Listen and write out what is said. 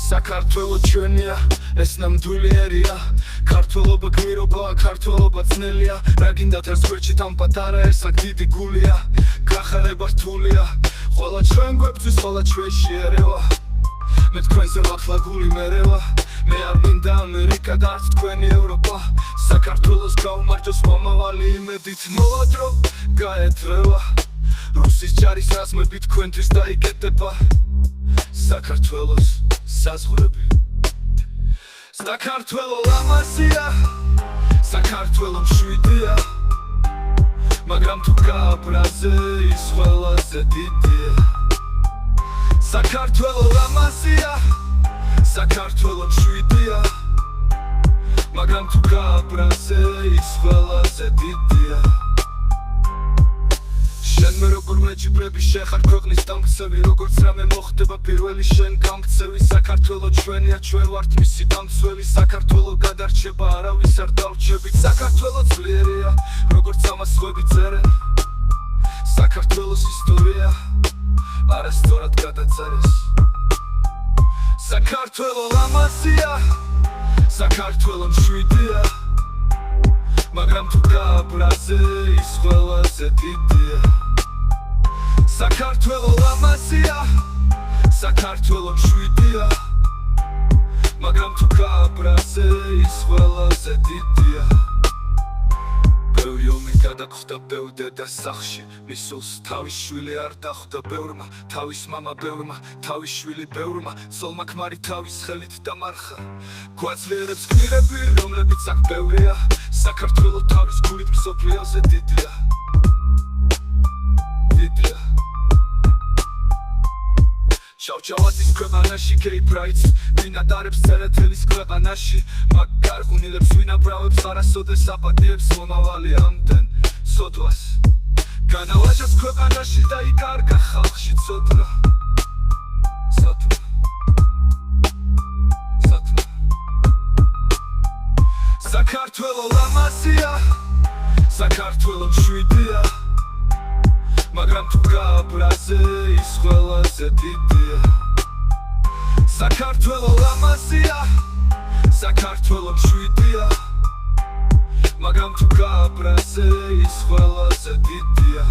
საქართველო ჩვენია, ეს ნამდვილი ერია ქართველობა გმირობაა, ქართველობა ძნელია რა გინდათ ერთ გვერდში თან პატარა ერთსაკ დიდი გულია გახარება რთულია ყველა ჩვენ გვებძვის, ყველა ჩვენში ერევა მე თქვენზე ლახლაგული მერევა მე არ მინდა ამერიკა და არც თქვენი ევროპა საქართველოს გაუმარჯოს მომავალი იმედით მოვადრო გაეთრევა რუსის ჯარის რაზმები თქვენთვის დაიკეტება საქართველოს საზღვრები საქართველო ლამაზია საქართველო მშვიდია მაგრამ თუ გააბრაზე ის ყველაზე დიდია საქართველო ლამაზია საქართველო მშვიდია მაგრამ თუ გააბრაზე ის ყველაზე დიდია შენ მე როგორ მეჯიბრები შენ ხარ ქვეყნის დამქცევი როგორც რამე მოხდება პირველი შენ გამქცევი საქართველო ჩვენია ჩვენ ვართ მისი დამცველი საქართველო გადარჩება არავის არ დავრჩებით საქართველო ძლიერია როგორც ამას ხვები წერენ საქართველოს ისტორია არასწორად გადაწერეს საქართველო ლამაზია საქართველო მშვიდია მაგრამ თუ გააბრაზე ის ყველაზე დიდია საქართველო ლამაზია საქართველო მშვიდია მაგრამ თუ გააბრაზე ის ყველაზე დიდია ბევრი ომი გადაგხვდა ბევრ დედას სახლში მისულს თავის შვილი არ დახვდა ბევრმა თავის მამა ბევრმა თავის შვილი ბევრმა ცოლმა ქმარი თავის ხელით დამარხა გვაძლიერებს გმირები რომლებიც აქ ბევრია საქართველო თავის გულით მსოფლიოზე დიდია შავჩავაძის ქვეყანაში კეიპრაიც მინატარებს წერეთელის ქვეყანაში მაგ გარღუნილებს ვინაბრავებს არასოდეს აპატიებს მომავალი ამდენ სოდვას განავაჟებს ქვეყანაში და იკარგა ხალხში ცოდვა საქართველო ლამაზია საქართველო მშვიდია მაგრამ თუ გააბრაზე ის ყველაზე დიდია საქართველო ლამაზია საქართველო მშვიდია მაგრამ თუ გააბრაზე ის ყველაზე დიდია